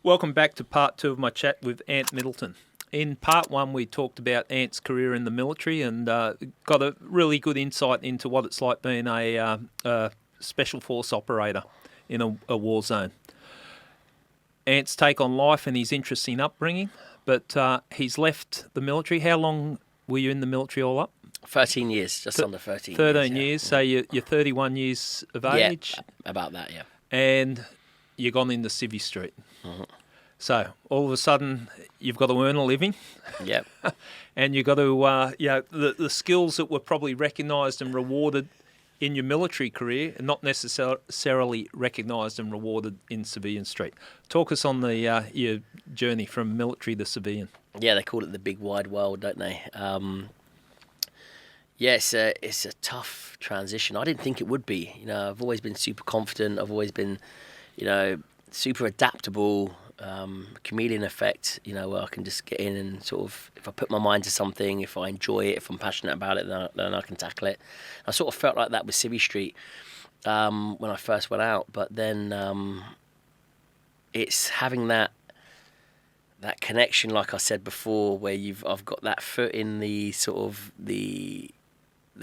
Welcome back to part 2 of my chat with Ant Middleton. In part 1, we talked about Ant's career in the military and got a really good insight into what it's like being a special force operator in a war zone. Ant's take on life and his interests in upbringing, but he's left the military. How long were you in the military all up? 13 years, just under 13 13 years. years, so you're 31 years of age. Yeah, about that, yeah. And you've gone into Civvy Street. Mm-hmm. So all of a sudden, you've got to earn a living. Yep. And you've got to, the skills that were probably recognised and rewarded in your military career are not necessarily recognised and rewarded in Civilian Street. Talk us on your journey from military to civilian. Yeah, they call it the big wide world, don't they? It's a tough transition. I didn't think it would be. You know, I've always been super confident. I've always been, super adaptable. Chameleon effect, where I can just get in and sort of, if I put my mind to something, if I enjoy it, if I'm passionate about it, then I can tackle it. I sort of felt like that with Civvy Street when I first went out, but then it's having that connection, like I said before, where I've got that foot in the sort of the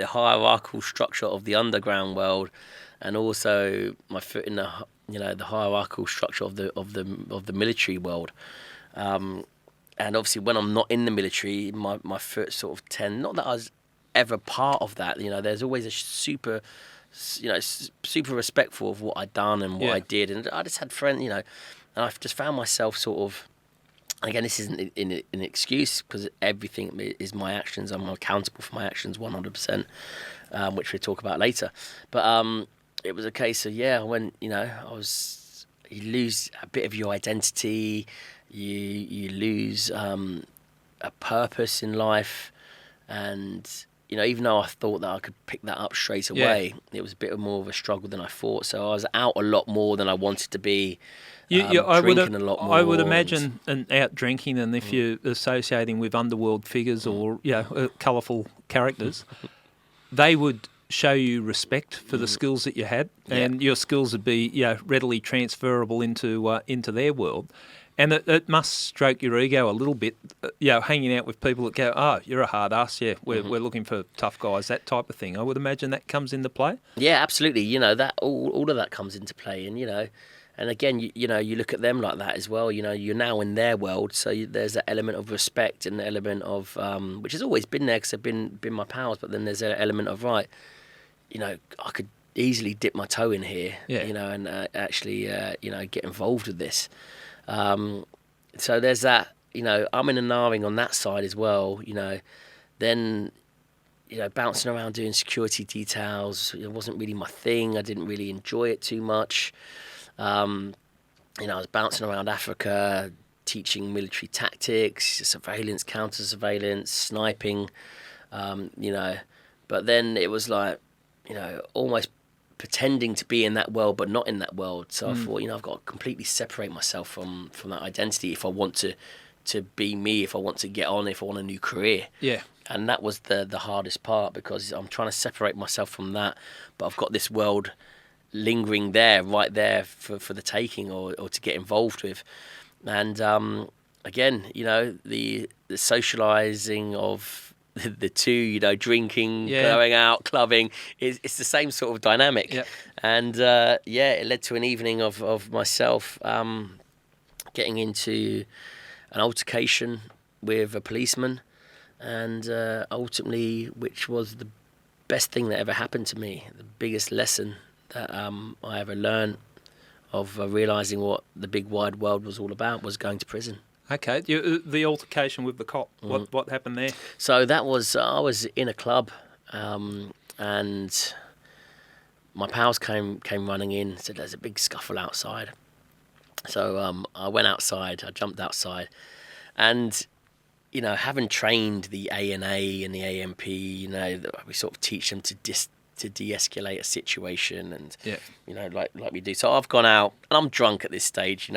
hierarchical structure of the underground world, and also my foot in the hierarchical structure of the military world, and obviously when I'm not in the military, my foot sort of not that I was ever part of that. There's always a super respectful of what I'd done and what I did, and I just had friends, and I've just found myself sort of. Again, this isn't an excuse because everything is my actions. I'm accountable for my actions 100%, which we'll talk about later. But it was a case of, when, you lose a bit of your identity, you lose a purpose in life. And, even though I thought that I could pick that up straight away, it was a bit more of a struggle than I thought. So I was out a lot more than I wanted to be. Drinking a lot more. I would imagine out drinking, and if you're associating with underworld figures or colourful characters, they would show you respect for the skills that you had, and your skills would be readily transferable into their world. And it must stroke your ego a little bit, hanging out with people that go, oh, you're a hard ass, we're looking for tough guys, that type of thing. I would imagine that comes into play. Yeah, absolutely. That all of that comes into play, and and again, you look at them like that as well. You're now in their world, so there's that element of respect and the element of which has always been there because they've been my pals. But then there's an element of I could easily dip my toe in here, and actually, get involved with this. So there's that. I'm in a narring on that side as well. Then bouncing around doing security details. It wasn't really my thing. I didn't really enjoy it too much. I was bouncing around Africa, teaching military tactics, surveillance, counter-surveillance, sniping, But then it was like, almost pretending to be in that world but not in that world. So I thought, I've got to completely separate myself from that identity if I want to be me, if I want to get on, if I want a new career. Yeah. And that was the hardest part because I'm trying to separate myself from that, but I've got this world lingering right there for the taking or to get involved with. And again, the socializing of the two, drinking, going out, clubbing, it's the same sort of dynamic. Yep. And it led to an evening of myself getting into an altercation with a policeman, and ultimately, which was the best thing that ever happened to me, the biggest lesson that I ever learned of realising what the big wide world was all about was going to prison. Okay, the altercation with the cop, what happened there? So that was, I was in a club and my pals came running in, said there's a big scuffle outside. So I went outside, I jumped outside, and having trained the ANA and the AMP, we sort of teach them to de-escalate a situation, and like we do. So I've gone out and I'm drunk at this stage.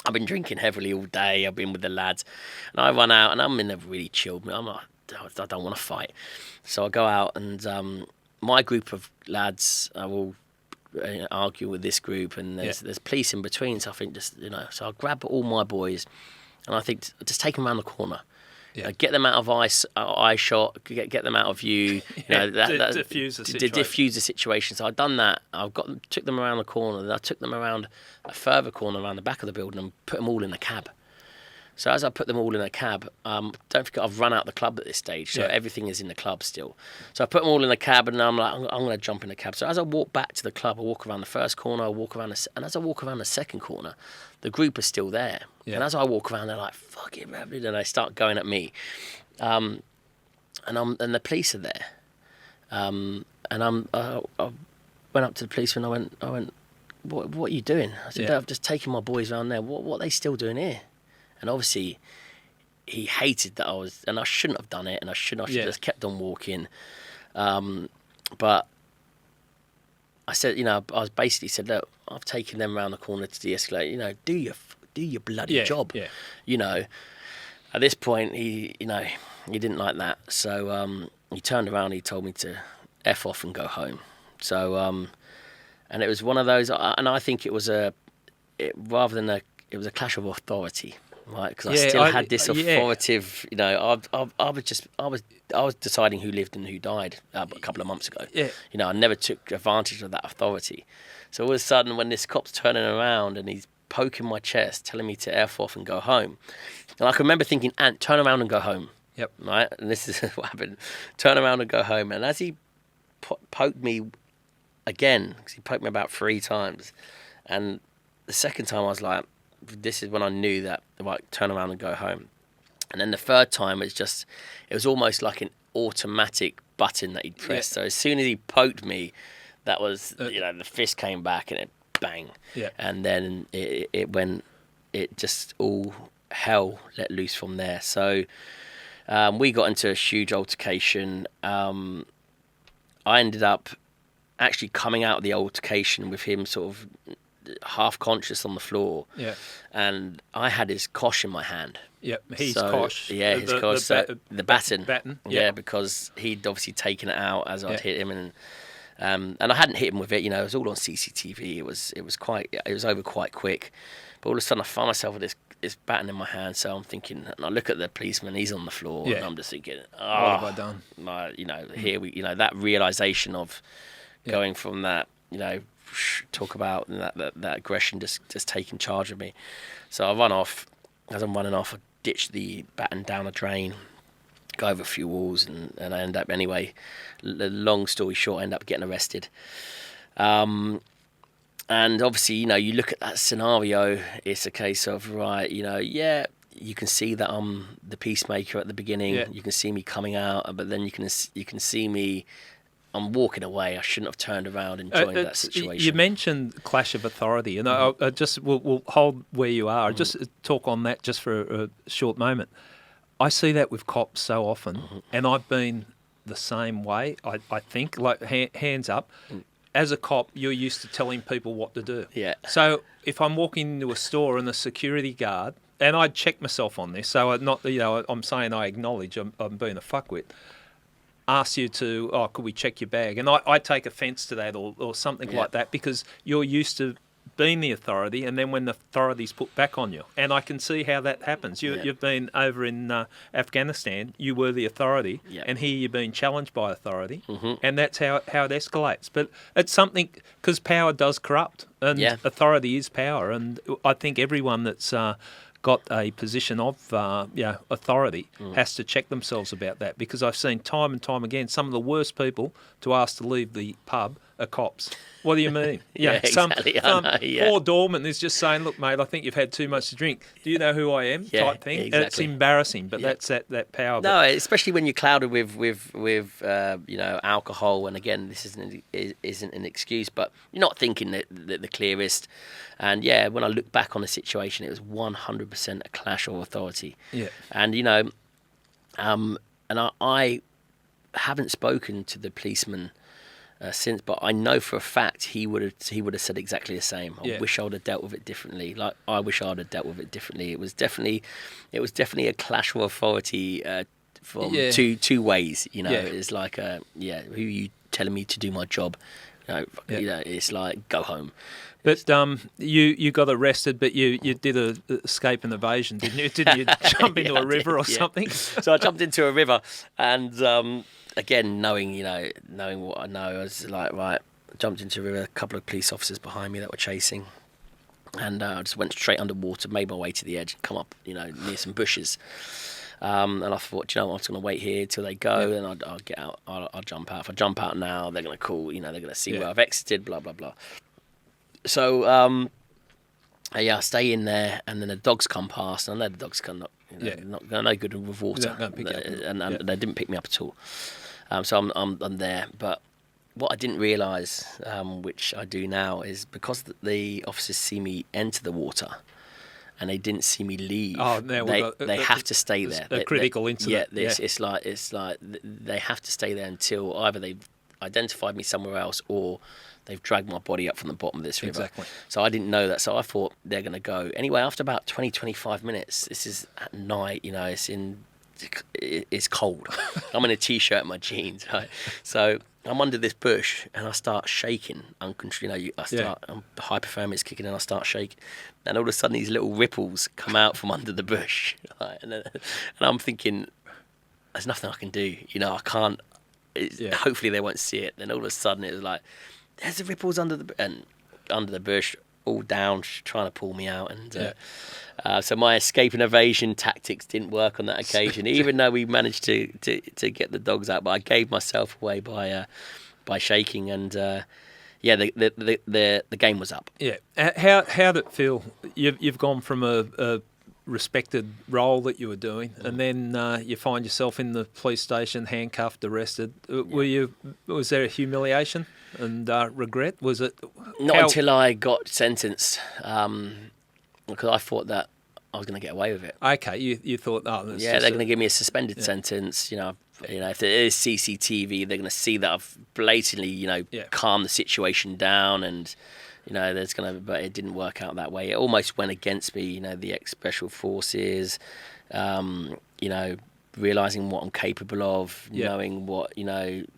I've been drinking heavily all day. I've been with the lads, and I run out and I'm in a really chilled mood. I'm like, I don't want to fight, so I go out and my group of lads are all arguing with this group, and there's police in between. So I think so I grab all my boys, and I think just take them around the corner. Yeah. Get them out of eye shot. Get them out of view. Diffuse the situation. Diffuse the situation. So I've done that. Took them around the corner. Then I took them around a further corner around the back of the building and put them all in a cab. So as I put them all in a cab, don't forget I've run out the club at this stage, so everything is in the club still. So I put them all in the cab, and I'm like, I'm going to jump in the cab. So as I walk back to the club, I walk around the first corner, and as I walk around the second corner, the group is still there. Yeah. And as I walk around, they're like, "Fuck it, rabbit," and they start going at me. And the police are there. I went up to the policeman. I went, what are you doing? I said, I've just taken my boys around there. What are they still doing here? And obviously, he hated that and I shouldn't have done it, and I should have just kept on walking. But I said, I was basically said, look, I've taken them around the corner to de-escalate. Do your bloody job. Yeah. At this point, he didn't like that, so he turned around. He told me to F off and go home. So, and it was one of those, and I think it was it was a clash of authority. Right, because I still had this authoritative, I was deciding who lived and who died a couple of months ago. Yeah. I never took advantage of that authority. So all of a sudden, when this cop's turning around and he's poking my chest, telling me to F off and go home, and I can remember thinking, Ant, turn around and go home. Yep. Right, and this is what happened. Turn around and go home. And as he poked me again, because he poked me about 3 times, and the second time I was like, this is when I knew that, right, turn around and go home. And then the third time, it was almost like an automatic button that he'd pressed. So as soon as he poked me, that was, the fist came back and it bang. Yeah. And then it just all hell let loose from there. So we got into a huge altercation. I ended up actually coming out of the altercation with him sort of half conscious on the floor, and I had his cosh in my hand. Yep, his cosh. Yeah, his cosh. The baton. Yeah, because he'd obviously taken it out as I'd hit him, and I hadn't hit him with it. It was all on CCTV. It was over quite quick. But all of a sudden, I found myself with this baton in my hand. So I'm thinking, and I look at the policeman. He's on the floor, and I'm just thinking, what have I done? Here we, that realization of going from that, talk about that aggression just taking charge of me. So I run off. As I'm running off, I ditch the baton down a drain, go over a few walls, and I end up anyway. Long story short, I end up getting arrested. And obviously, you look at that scenario. It's a case of you can see that I'm the peacemaker at the beginning. Yeah. You can see me coming out, but then you can see me. I'm walking away. I shouldn't have turned around and joined that situation. You mentioned clash of authority, and we'll hold where you are. Just talk on that just for a short moment. I see that with cops so often, and I've been the same way. I think, like hands up. As a cop, you're used to telling people what to do. Yeah. So if I'm walking into a store and the security guard, and I check myself on this, so I'm saying I acknowledge I'm being a fuckwit. Ask you to, could we check your bag? And I take offence to that or something like that, because you're used to being the authority, and then when the authority's put back on you. And I can see how that happens. You've been over in Afghanistan, you were the authority, and here you're being challenged by authority, and that's how it escalates. But it's something, because power does corrupt, and authority is power, and I think everyone that's got a position of authority has to check themselves about that, because I've seen time and time again some of the worst people to ask to leave the pub are cops. What do you mean? Exactly. Poor doorman is just saying, look, mate, I think you've had too much to drink. Do you know who I am? Type thing. Exactly. It's embarrassing, but that's that power. No, especially when you're clouded with alcohol, and again, this isn't an excuse, but you're not thinking that the clearest. And when I look back on the situation, it was 100% a clash of authority. Yeah. And I haven't spoken to the policeman since, but I know for a fact he would have said exactly the same. I wish I would have dealt with it differently. Like, I wish I would have dealt with it differently. It was definitely a clash of authority from two ways. It's like who are you telling me to do my job? It's like go home. But you got arrested, but you did a escape and evasion, didn't you? Didn't you jump into a river or something? So I jumped into a river, and again, knowing what I know, I was like, right, I jumped into a river. A couple of police officers behind me that were chasing, and I just went straight underwater, made my way to the edge, and come up, near some bushes. And I thought, I'm just going to wait here till they go, and I'll get out. I'll jump out. If I jump out now, they're going to call. They're going to see where I've exited. Blah blah blah. So I stay in there, and then the dogs come past, and I know the dogs not no good with water, and they didn't pick me up at all. So I'm there, but what I didn't realise, which I do now, is because the officers see me enter the water. And they didn't see me leave. Oh, now they have to stay there. A critical incident. Yeah, it's like they have to stay there until either they've identified me somewhere else or they've dragged my body up from the bottom of this river. Exactly. So I didn't know that. So I thought they're going to go. Anyway, after about 20, 25 minutes, this is at night, it's cold. I'm in a T-shirt and my jeans, right? So I'm under this bush and I start shaking uncontrollably. Hypothermia's kicking in, I start shaking. And all of a sudden these little ripples come out from under the bush. Right? And I'm thinking, there's nothing I can do. I can't. Hopefully they won't see it. Then all of a sudden it was like, there's the ripples under the bush, all down, trying to pull me out. And so my escape and evasion tactics didn't work on that occasion, even though we managed to get the dogs out. But I gave myself away by shaking, and the game was up. Yeah. How did it feel? You've gone from a respected role that you were doing, and then you find yourself in the police station, handcuffed, arrested. Was there a humiliation and regret? Was it not until I got sentenced? Because I thought that I was going to get away with it. Okay, you thought, they're going to give me a suspended sentence. If there is CCTV, they're going to see that I've blatantly, calmed the situation down, and there's going to. But it didn't work out that way. It almost went against me. The ex-special forces. Realizing what I'm capable of, knowing what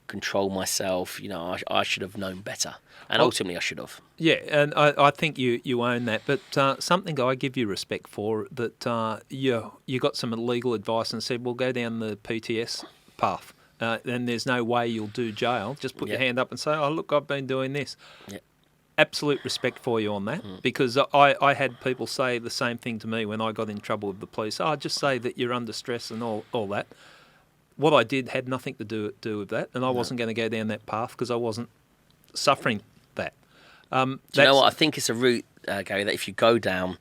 control myself. I should have known better, and ultimately I should have. Yeah, and I think you own that. But something I give you respect for, that you got some legal advice and said, well, go down the PTS path. Then there's no way you'll do jail. Just put your hand up and say, oh, look, I've been doing this. Yeah. Absolute respect for you on that, because I had people say the same thing to me when I got in trouble with the police. Just say that you're under stress and all that. What I did had nothing to do with that, and I wasn't going to go down that path because I wasn't suffering that. Do you know what? I think it's a route, Gary, that if you go down,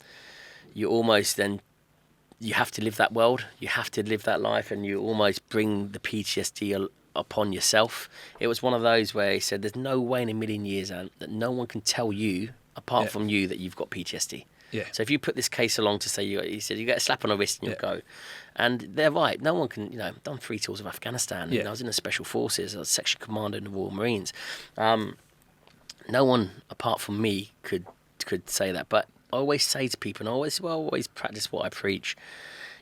you almost then you have to live that world, you have to live that life, and you almost bring the PTSD upon yourself. It was one of those where he said, there's no way in a million years, Ant, that no one can tell you, apart from you, that you've got PTSD. Yeah. So if you put this case along to say, he said, you get a slap on the wrist and you'll go. And they're right. No one can, I've done 3 tours of Afghanistan. I was in the Special Forces. I was section commander in the Royal Marines. No one, apart from me, could say that. But I always say to people, and I always practice what I preach,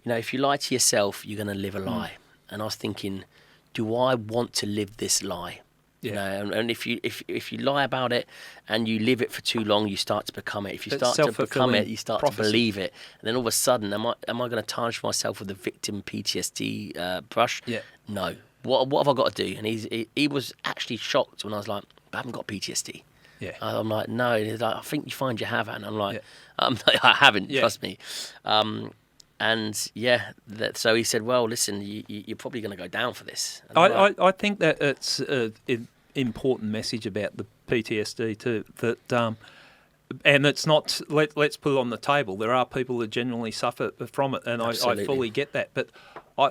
if you lie to yourself, you're going to live a lie. And I was thinking, do I want to live this lie? And if you lie about it and you live it for too long, you start to become it. If you start to become it, you start to believe it. And then all of a sudden, am I going to tarnish myself with the victim PTSD brush? Yeah. No. What have I got to do? And he was actually shocked when I was like, I haven't got PTSD. Yeah. I'm like, no. And he's like, I think you find you have, and I'm like, I haven't. Trust me. So he said, well, listen, you're probably going to go down for this. I think that it's an important message about the PTSD too, that and it's not, let's put it on the table. There are people that genuinely suffer from it, and I fully get that. But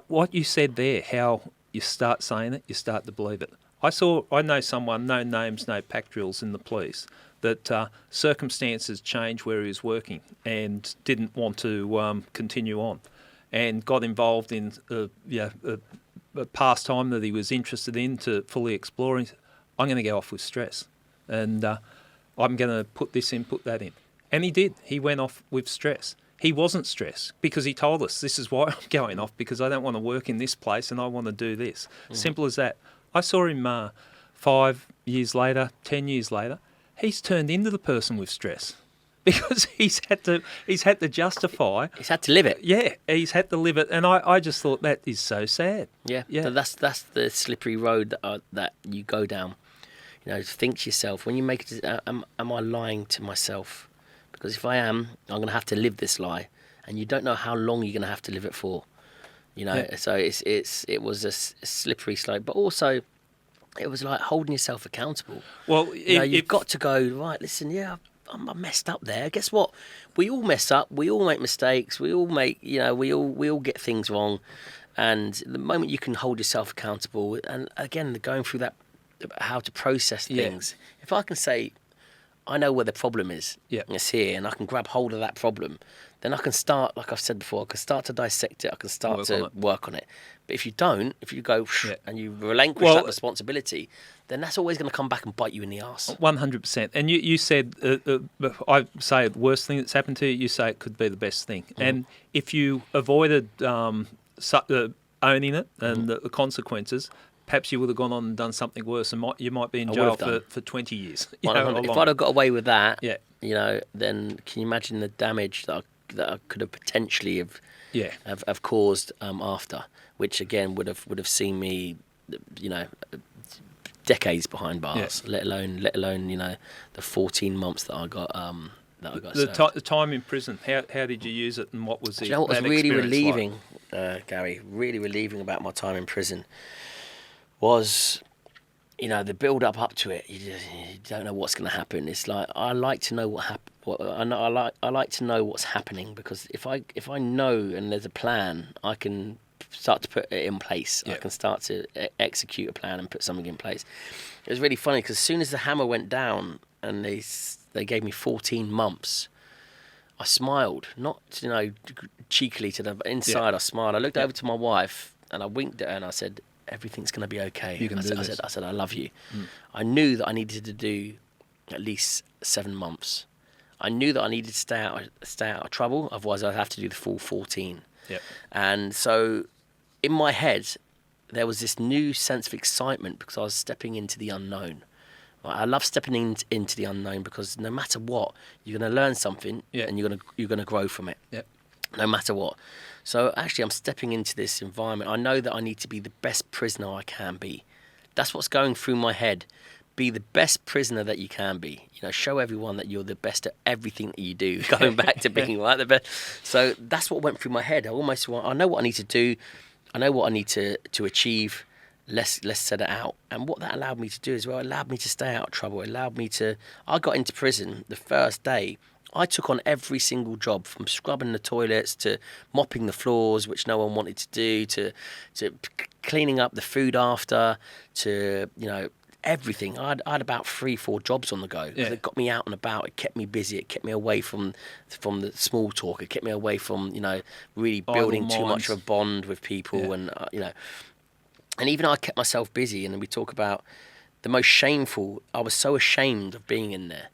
what you said there, how you start saying it, you start to believe it. I know someone, no names, no pack drills in the police, that circumstances changed where he was working and didn't want to continue on, and got involved in a pastime that he was interested in to fully explore. I'm going to go off with stress, and I'm going to put this in, put that in. And he did. He went off with stress. He wasn't stressed because he told us, this is why I'm going off, because I don't want to work in this place and I want to do this. Simple as that. I saw him 5 years later, 10 years later, he's turned into the person with stress because he's had to justify. He's had to live it. Yeah, he's had to live it, and I just thought that is so sad. Yeah. But that's the slippery road that you go down. You know, think to yourself, when you make it, am I lying to myself? Because if I am, I'm going to have to live this lie, and you don't know how long you're going to have to live it for. You know, so it was a slippery slope, but also it was like holding yourself accountable. Well, you've got to go, right, listen, I messed up there. Guess what? We all mess up. We all make mistakes. We all make, we all get things wrong. And the moment you can hold yourself accountable, and again, going through that, how to process things. If I can say, I know where the problem is, it's here, and I can grab hold of that problem, then I can start, like I've said before, I can start to dissect it, I can start to work on it. But if you don't, if you go and you relinquish that responsibility, then that's always going to come back and bite you in the arse. 100%. And you said, I say the worst thing that's happened to you, you say it could be the best thing. Mm-hmm. And if you avoided owning it and the consequences, perhaps you would have gone on and done something worse, and you might be in jail for 20 years. If I'd have got away with that, then can you imagine the damage that I could have potentially have caused after, which again would have seen me, decades behind bars. Let alone the 14 months that I got. The time in prison. How did you use it, and what was it? What was really relieving, Gary? Really relieving about my time in prison was, the build up to it. You don't know what's going to happen. It's like I like to know what happened. I like to know what's happening, because if I know and there's a plan, I can start to put it in place. I can start to execute a plan and put something in place. It was really funny because as soon as the hammer went down and they gave me 14 months, I smiled, not cheekily to the inside. I smiled. I looked over to my wife and I winked at her and I said, "Everything's going to be okay." I said, "I love you." I knew that I needed to do at least 7 months. I knew that I needed to stay out of trouble, otherwise I'd have to do the full 14. Yep. And so in my head, there was this new sense of excitement because I was stepping into the unknown. I love stepping into the unknown because no matter what, you're going to learn something and you're going to grow from it. Yep. No matter what. So actually, I'm stepping into this environment. I know that I need to be the best prisoner I can be. That's what's going through my head. Be the best prisoner that you can be. Show everyone that you're the best at everything that you do. Going back to being the best. So that's what went through my head. I know what I need to do. I know what I need to achieve. Let's set it out. And what that allowed me to do as well, it allowed me to stay out of trouble. It allowed me to. I got into prison the first day. I took on every single job, from scrubbing the toilets to mopping the floors, which no one wanted to do, to cleaning up the food after, to everything. I had about 3-4 jobs on the go. It got me out and about. It kept me busy. It kept me away from the small talk. It kept me away from really building too much of a bond with people. And and even I kept myself busy. And then we talk about the most shameful. I was so ashamed of being in there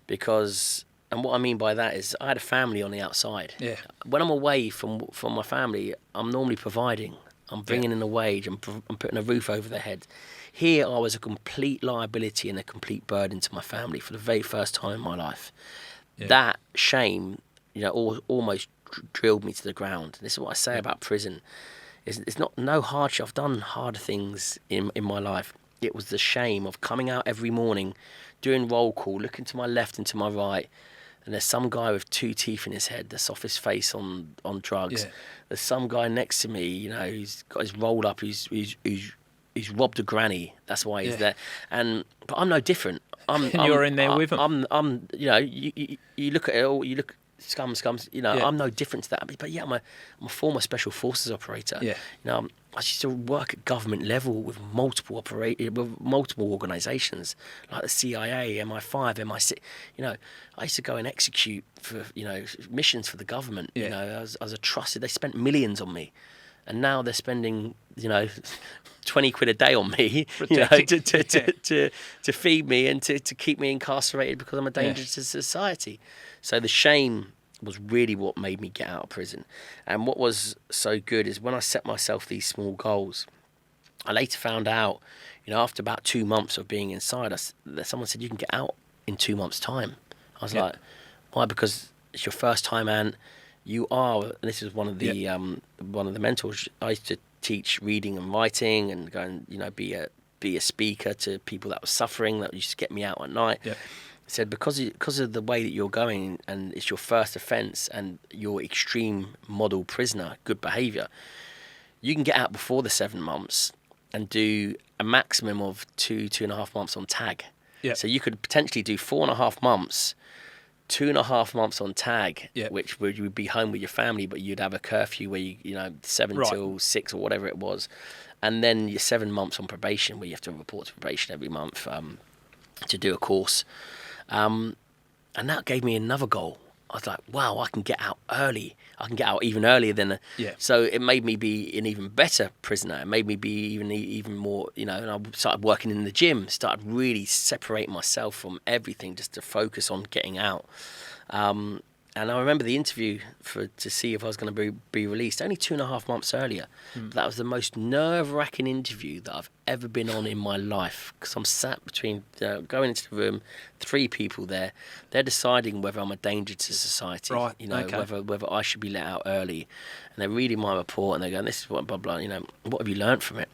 because. And what I mean by that is I had a family on the outside. Yeah. When I'm away from my family, I'm normally providing. I'm bringing in a wage. I'm putting a roof over their head. Here, I was a complete liability and a complete burden to my family for the very first time in my life. Yeah. That shame, almost drilled me to the ground. This is what I say about prison. It's not no hardship. I've done harder things in my life. It was the shame of coming out every morning, doing roll call, looking to my left and to my right, and there's some guy with 2 teeth in his head that's off his face on drugs. Yeah. There's some guy next to me, he's got his rolled up, he's robbed a granny. That's why he's there. But I'm no different. You're in there with him. You look at it all. You look scums. I'm no different to that. But I'm a former special forces operator. Yeah. I used to work at government level with multiple organisations like the CIA, MI5, MI6. I used to go and execute for missions for the government. I was a trusted. They spent millions on me, and now they're spending 20 quid a day on me, to feed me and to keep me incarcerated because I'm a danger to society. So the shame was really what made me get out of prison. And what was so good is when I set myself these small goals, I later found out, After about 2 months of being inside, someone said, you can get out in 2 months' time. I was like, why? Because it's your first time, and you are, and this is one of the mentors. I used to teach reading and writing and go and, be a speaker to people that were suffering, that used to get me out at night. Yeah. I said, because of the way that you're going, and it's your first offence, and you're extreme model prisoner, good behaviour, you can get out before the 7 months and do a maximum of 2.5 months on tag. Yeah. So you could potentially do 4.5 months, 2.5 months on tag, which you would be home with your family, but you'd have a curfew where 7 till 6 or whatever it was, and then your 7 months on probation, where you have to report to probation every month to do a course. And that gave me another goal. I was like, wow, I can get out early. I can get out even earlier than... So it made me be an even better prisoner. It made me be even more, and I started working in the gym, started really separating myself from everything just to focus on getting out. And I remember the interview to see if I was going to be released only 2.5 months earlier. But that was the most nerve-wracking interview that I've ever been on in my life, because I'm sat between, going into the room, 3 people there. They're deciding whether I'm a danger to society, whether I should be let out early. And they're reading my report and they're going, this is what, blah, blah, what have you learned from it?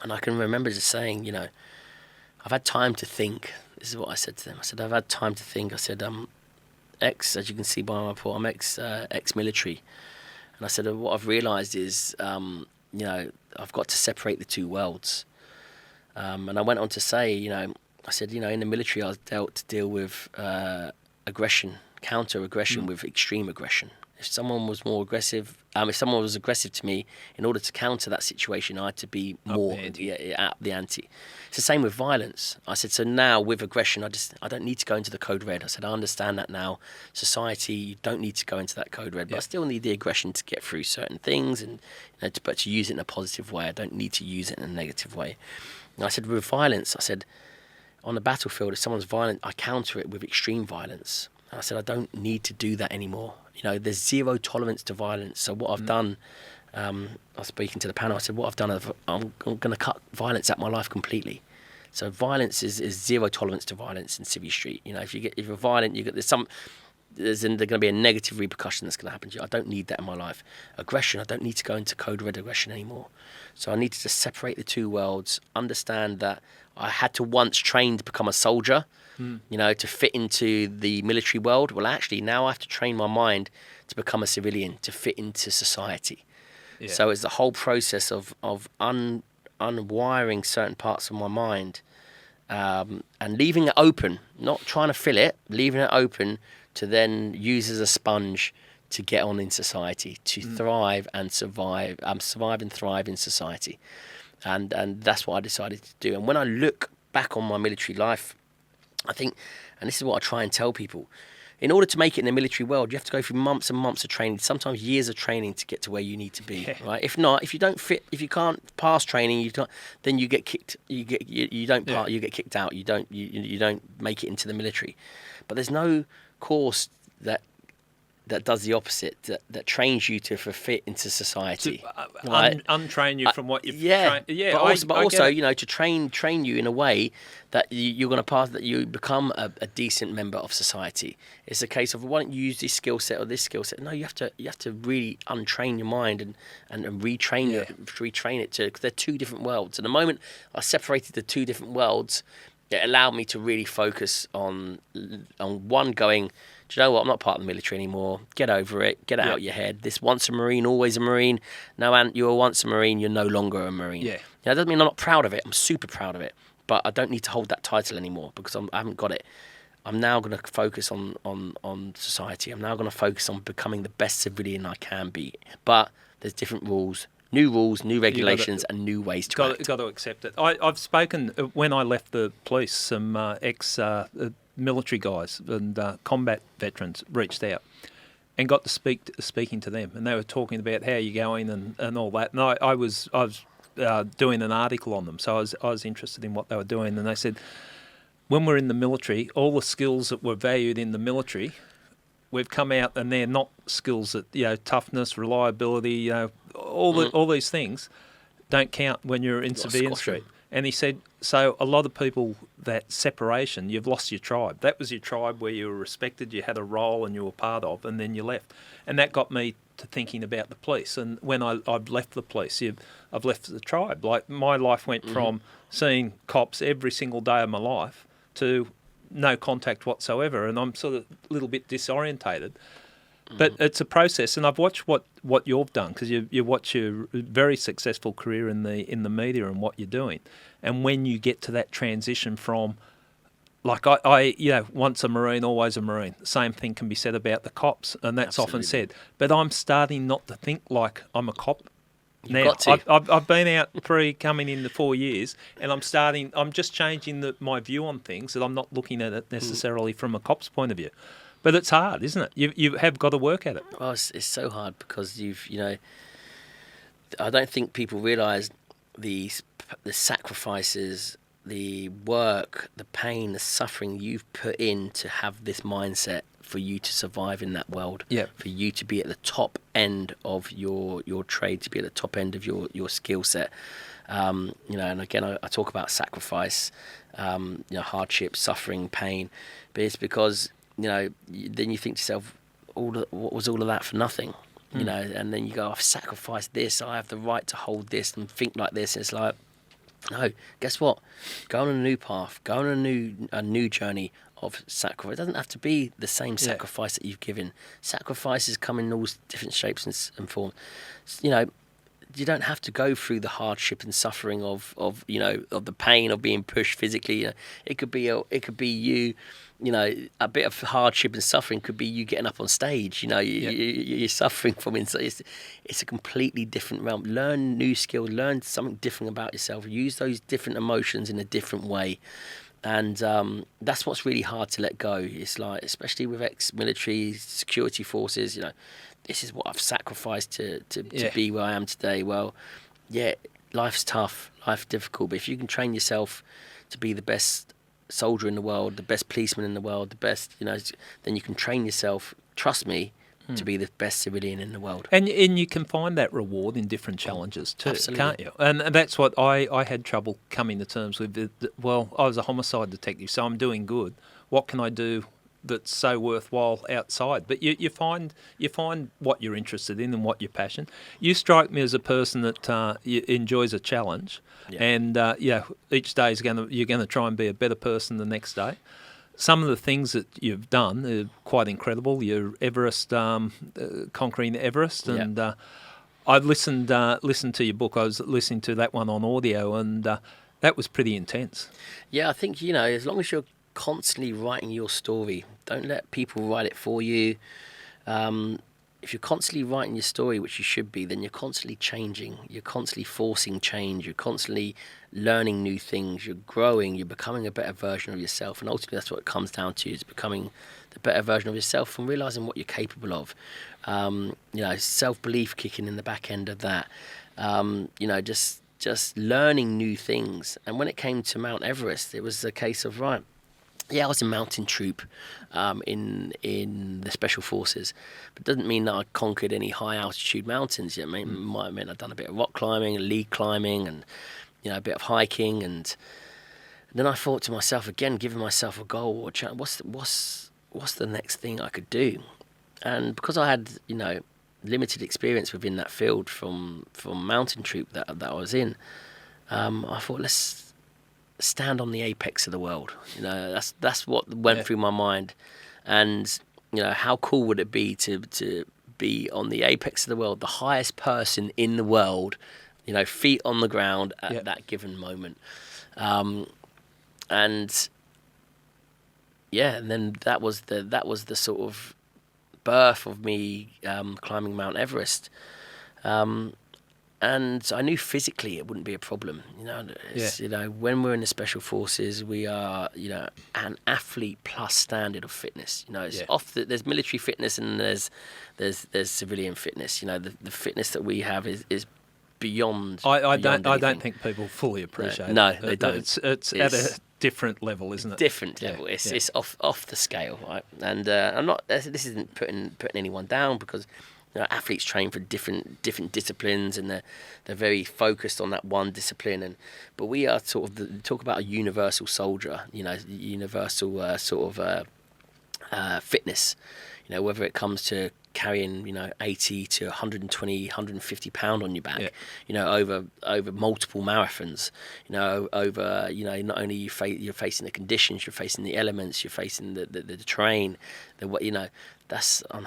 And I can remember just saying, I've had time to think. This is what I said to them. I said, I've had time to think. I said, as you can see by my report, I'm ex-military. And I said, what I've realised is, I've got to separate the two worlds. And I went on to say, I said, in the military, I was deal with aggression, counter-aggression with extreme aggression. If someone was more aggressive, if someone was aggressive to me, in order to counter that situation, I had to be more up the ante. It's the same with violence. I said, so now with aggression, I don't need to go into the code red. I said, I understand that now. Society, you don't need to go into that code red, but I still need the aggression to get through certain things, and but to use it in a positive way. I don't need to use it in a negative way. And I said, with violence, I said, on the battlefield, if someone's violent, I counter it with extreme violence. And I said, I don't need to do that anymore. There's zero tolerance to violence. So what I've done, I was speaking to the panel, I said, what I've done, I'm going to cut violence out of my life completely. So violence is zero tolerance to violence in Civvy Street. If you're violent, there's going to be a negative repercussion that's going to happen to you. I don't need that in my life. Aggression, I don't need to go into code red aggression anymore. So I need to just separate the two worlds, understand that I had to once train to become a soldier, to fit into the military world. Well, actually, now I have to train my mind to become a civilian, to fit into society. Yeah. So it's the whole process of unwiring certain parts of my mind and leaving it open, not trying to fill it, leaving it open to then use as a sponge to get on in society, to thrive and survive and thrive in society. And that's what I decided to do. And when I look back on my military life, I think, and this is what I try and tell people, in order to make it in the military world, you have to go through months and months of training, sometimes years of training to get to where you need to be, right? If not, if you don't fit, if you can't pass training, then you get kicked. You get kicked out. You don't make it into the military. But there's no course that does the opposite, that trains you to fit into society, right? Untrain you from what you've trained. Yeah, but also to train you in a way that you're going to pass, that you become a decent member of society. It's a case of, why don't you use this skill set or this skill set? No, you have to really untrain your mind and retrain it to, because they're two different worlds. And the moment I separated the two different worlds, it allowed me to really focus on one going, do you know what? I'm not part of the military anymore. Get over it. Get it out of your head. This once a Marine, always a Marine. No, Ant, you were once a Marine. You're no longer a Marine. Yeah. That doesn't mean I'm not proud of it. I'm super proud of it. But I don't need to hold that title anymore because I haven't got it. I'm now going to focus on society. I'm now going to focus on becoming the best civilian I can be. But there's different rules, new regulations, and new ways to act. Got to accept it. I've spoken, when I left the police, some military guys and combat veterans reached out and got to speaking to them, and they were talking about how you're going and all that. And I was doing an article on them, so I was interested in what they were doing. And they said, when we're in the military, all the skills that were valued in the military, we've come out and they're not skills that, toughness, reliability, all these things don't count when you're in civilian street. And he said, so a lot of people, that separation, you've lost your tribe. That was your tribe where you were respected, you had a role and you were part of, and then you left. And that got me to thinking about the police. And when I've left the police, I've left the tribe. Like, my life went from seeing cops every single day of my life to no contact whatsoever. And I'm sort of a little bit disorientated. But it's a process, and I've watched what you've done, because you watch your very successful career in the media and what you're doing, and when you get to that transition from, like I once a Marine, always a Marine. The same thing can be said about the cops, and that's often said. But I'm starting not to think like I'm a cop now. I've been out coming in the 4 years, and I'm just changing my view on things, that I'm not looking at it necessarily from a cop's point of view. But it's hard, isn't it? You have got to work at it. Well, it's so hard, because I don't think people realise the sacrifices, the work, the pain, the suffering you've put in to have this mindset for you to survive in that world. Yeah. For you to be at the top end of your trade, to be at the top end of your skill set. And again, I talk about sacrifice, hardship, suffering, pain, but it's because, then you think to yourself, what was all of that for nothing? And then you go, I've sacrificed this, I have the right to hold this and think like this. And it's like, no, guess what? Go on a new path, go on a new journey of sacrifice. It doesn't have to be the same sacrifice that you've given. Sacrifices come in all different shapes and forms. You don't have to go through the hardship and suffering of the pain of being pushed physically. It could be you. A bit of hardship and suffering could be you getting up on stage. You're suffering from inside. It's a completely different realm. Learn new skills. Learn something different about yourself. Use those different emotions in a different way. And that's what's really hard to let go. It's like, especially with ex-military security forces, this is what I've sacrificed to be where I am today. Well, yeah, life's tough, life's difficult, but if you can train yourself to be the best soldier in the world, the best policeman in the world, the best, then you can train yourself, trust me, to be the best civilian in the world. And you can find that reward in different challenges too, can't you? And that's what I had trouble coming to terms with. Well, I was a homicide detective, so I'm doing good. What can I do that's so worthwhile outside? But you find what you're interested in and what your passion. You strike me as a person that enjoys a challenge, and each day you're going to try and be a better person the next day. Some of the things that you've done are quite incredible. Your Everest, conquering Everest, and I listened to your book. I was listening to that one on audio, and that was pretty intense. Yeah, I think as long as you're constantly writing your story, don't let people write it for you. If you're constantly writing your story, which you should be, then you're constantly changing. You're constantly forcing change. You're constantly learning new things. You're growing. You're becoming a better version of yourself. And ultimately, that's what it comes down to, is becoming the better version of yourself and realising what you're capable of. Self-belief kicking in the back end of that. Just learning new things. And when it came to Mount Everest, it was a case of, right, I was in mountain troop in the Special Forces, but it doesn't mean that I conquered any high altitude mountains. It might have meant I'd done a bit of rock climbing, lead climbing, and a bit of hiking. And then I thought to myself, again, giving myself a goal, what's the next thing I could do? And because I had limited experience within that field from mountain troop that I was in, I thought, let's stand on the apex of the world. That's what went through my mind. And how cool would it be to be on the apex of the world, the highest person in the world, feet on the ground at that given moment. And then that was the sort of birth of me climbing Mount Everest. And I knew physically it wouldn't be a problem. When we're in the Special Forces, we are, an athlete plus standard of fitness. There's military fitness and there's civilian fitness. The fitness that we have is beyond. I don't think people fully appreciate it. No, they don't. It's at a different level, isn't it? Different level. It's off the scale, right? And I'm not. This isn't putting anyone down, because athletes train for different disciplines, and they're very focused on that one discipline. But we are sort of talk about a universal soldier, universal fitness. Whether it comes to carrying 80 to 120, 150 pound on your back, over multiple marathons, over not only you're facing the conditions, you're facing the elements, you're facing the terrain, that's on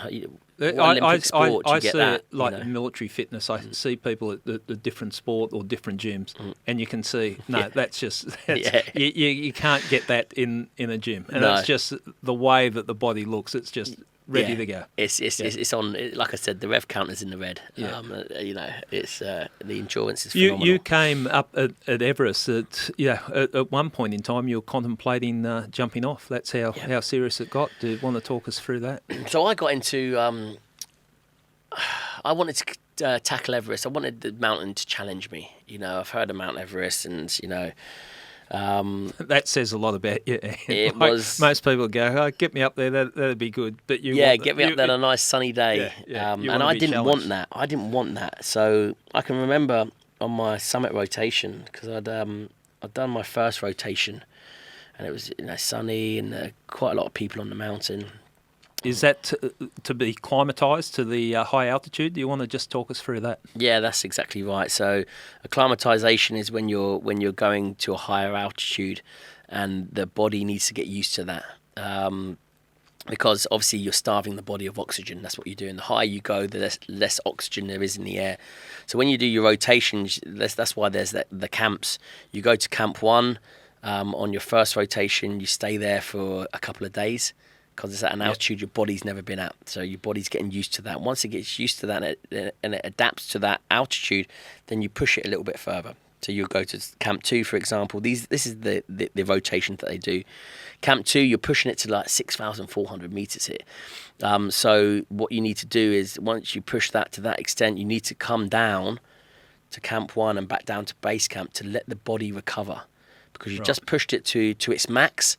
Olympic sport. I see it like military fitness. I see people at the different sport or different gyms, and you can see that's just you can't get that in a gym, and it's just the way that the body looks. It's just ready to go. It's on. Like I said, the rev counter's in the red. It's the endurance is phenomenal. You came up at Everest. At one point in time, you were contemplating jumping off. That's how serious it got. Do you want to talk us through that? So I got into. I wanted to tackle Everest. I wanted the mountain to challenge me. I've heard of Mount Everest, and that says a lot about you. It was most people go, get me up there. That'd be good. But get me up there on a nice sunny day. And I didn't want that. So I can remember on my summit rotation, because I'd done my first rotation, and it was sunny and quite a lot of people on the mountain. Is that to be acclimatised to the high altitude? Do you want to just talk us through that? Yeah, that's exactly right. So acclimatisation is when you're going to a higher altitude, and the body needs to get used to that. Because obviously you're starving the body of oxygen. That's what you do. And the higher you go, the less oxygen there is in the air. So when you do your rotations, that's why there's the camps. You go to camp 1 on your first rotation. You stay there for a couple of days, because it's at an altitude your body's never been at. So your body's getting used to that. Once it gets used to that and it adapts to that altitude, then you push it a little bit further. So you'll go to Camp 2, for example. This is the rotation that they do. Camp 2, you're pushing it to like 6,400 metres here. So what you need to do is, once you push that to that extent, you need to come down to Camp 1 and back down to base camp to let the body recover. Because you just pushed it to its max.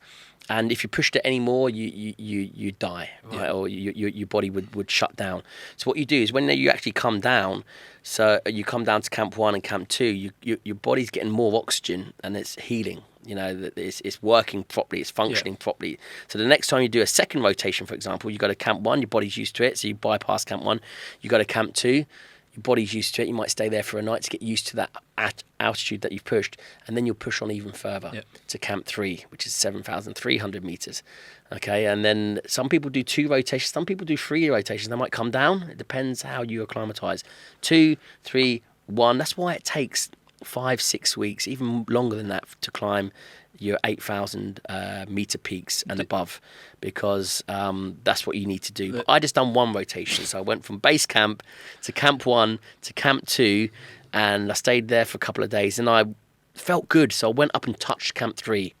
And if you pushed it anymore, you die, right? Or your body would shut down. So what you do is, when you actually come down, so you come down to Camp 1 and Camp 2, your body's getting more oxygen and it's healing. It's working properly, it's functioning properly. So the next time you do a second rotation, for example, you go to Camp 1, your body's used to it, so you bypass Camp 1. You go to Camp 2. Your body's used to it. You might stay there for a night to get used to that altitude that you've pushed, and then you'll push on even further to Camp 3, which is 7,300 metres. Okay, and then some people do 2 rotations, some people do 3 rotations. They might come down. It depends how you acclimatise. 2, 3, 1. That's why it takes 5-6 weeks, even longer than that, to climb your 8,000 metre peaks and above, because that's what you need to do. But I just done 1 rotation. So I went from base camp to Camp 1 to Camp 2, and I stayed there for a couple of days, and I felt good. So I went up and touched Camp 3,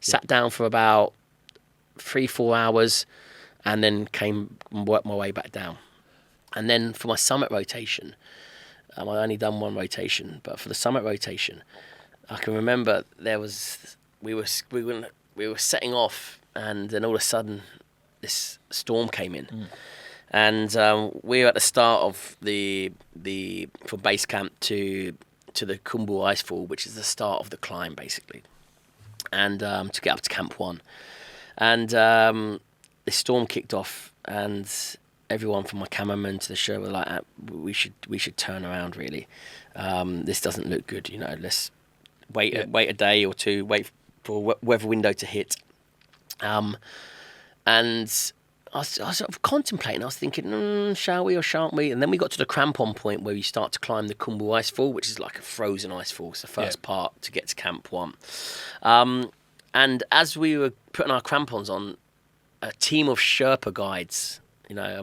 sat down for about 3-4 hours, and then came and worked my way back down. And then for my summit rotation, I only done 1 rotation, but for the summit rotation, I can remember we were setting off, and then all of a sudden this storm came in. And we were at the start of from base camp to the Khumbu Icefall, which is the start of the climb basically, and to get up to Camp 1. And this storm kicked off, and everyone from my cameraman to the show were like, we should turn around really. This doesn't look good, let's wait a day or 2, wait for weather window to hit. And I was sort of contemplating. I was thinking, shall we or shan't we? And then we got to the crampon point where you start to climb the Khumbu Icefall, which is like a frozen icefall. It's the first part to get to Camp 1. And as we were putting our crampons on, a team of Sherpa guides,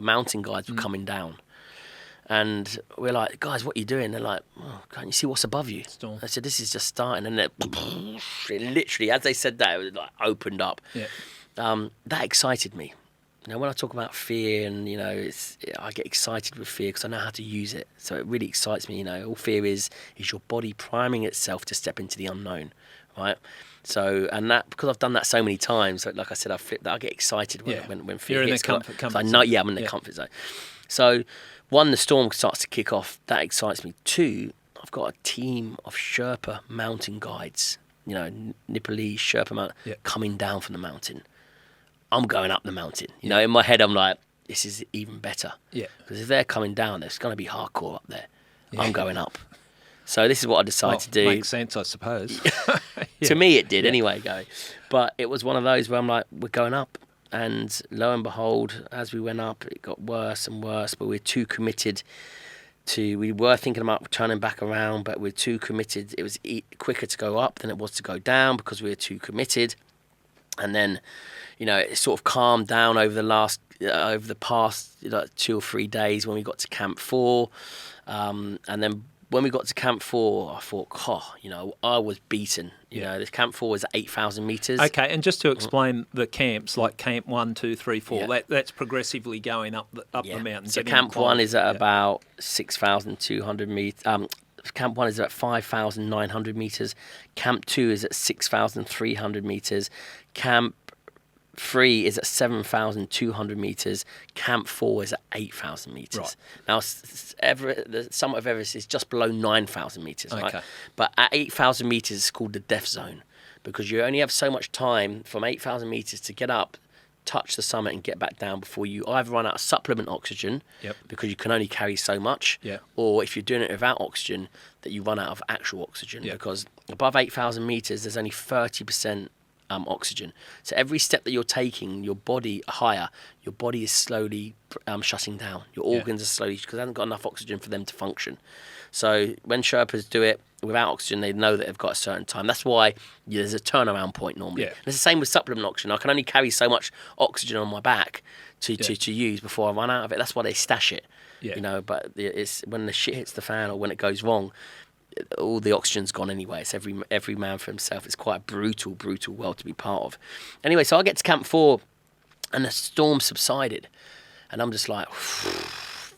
mountain guides were coming down. And we're like, guys, what are you doing? They're like, can't you see what's above you? Storm. I said, this is just starting. And it literally, as they said that, it was like opened up. That excited me. When I talk about fear, and I get excited with fear because I know how to use it. So it really excites me. All fear is your body priming itself to step into the unknown, right? So, and that, because I've done that so many times, like I said, I've flipped that. I get excited when fear You're hits. In the comfort I know, I'm in the comfort zone. So, one, the storm starts to kick off. That excites me. Two, I've got a team of Sherpa mountain guides, Nepalese Sherpa mountain, coming down from the mountain. I'm going up the mountain. In my head, I'm like, this is even better. Yeah. Because if they're coming down, it's going to be hardcore up there. Yeah. I'm going up. So this is what I decided to do. Makes sense, I suppose. To me, it did anyway, But it was one of those where I'm like, we're going up. And lo and behold, as we went up, it got worse and worse. But we're too committed we were thinking about turning back around, but we're too committed. It was quicker to go up than it was to go down because we were too committed. And then, it sort of calmed down over the past 2 or 3 days when we got to Camp 4. And then when we got to Camp 4, I thought, I was beaten. The Camp 4 was 8,000 metres. Okay, and just to explain the camps, like Camp 1, 2, 3, 4, that's progressively going up the mountain. So Camp 1 is at about 6,200 metres. Camp 1 is at 5,900 metres. Camp 2 is at 6,300 metres. Camp 3 is at 7,200 metres. Camp 4 is at 8,000 metres. Right. Now, the summit of Everest is just below 9,000 metres. Okay. Right? But at 8,000 metres, it's called the death zone because you only have so much time from 8,000 metres to get up, touch the summit and get back down before you either run out of supplement oxygen because you can only carry so much, or if you're doing it without oxygen, that you run out of actual oxygen because above 8,000 metres, there's only 30% oxygen. So every step that you're taking, your body is slowly shutting down. Your organs are slowly, because they haven't got enough oxygen for them to function. So when Sherpas do it without oxygen, they know that they've got a certain time. That's why there's a turnaround point normally. And it's the same with supplement oxygen. I can only carry so much oxygen on my back to use before I run out of it. That's why they stash it. But it's when the shit hits the fan or when it goes wrong, all the oxygen's gone anyway. It's every man for himself. It's quite a brutal world to be part of. Anyway, so I get to Camp 4 and the storm subsided. And I'm just like,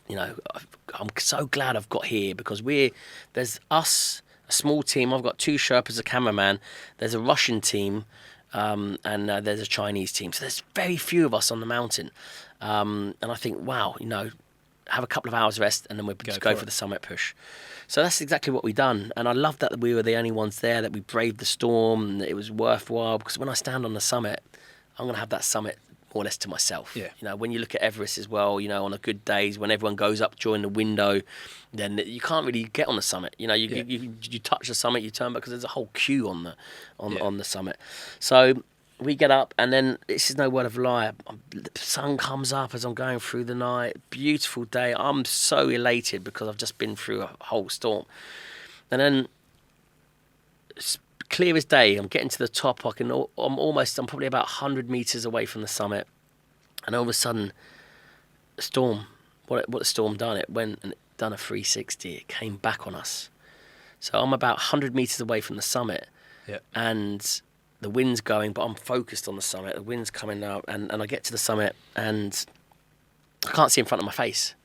I'm so glad I've got here because there's us, a small team. I've got 2 Sherpas, a cameraman. There's a Russian team and there's a Chinese team. So there's very few of us on the mountain. And I think, wow, have a couple of hours rest and then we'll just go for the summit push. So that's exactly what we've done. And I love that we were the only ones there, that we braved the storm and that it was worthwhile because when I stand on the summit, I'm going to have that summit more or less to myself. When you look at Everest as well, on a good days when everyone goes up during the window, then you can't really get on the summit. You touch the summit, you turn back because there's a whole queue on the summit. So we get up and then this is no word of a lie. The sun comes up as I'm going through the night. Beautiful day. I'm so elated because I've just been through a whole storm. And then it's clear as day. I'm getting to the top. I'm probably about 100 meters away from the summit. And all of a sudden, the storm, what the storm done, it went and it done a 360. It came back on us. So I'm about 100 meters away from the summit. And the wind's going, but I'm focused on the summit. The wind's coming out, and I get to the summit, and I can't see in front of my face.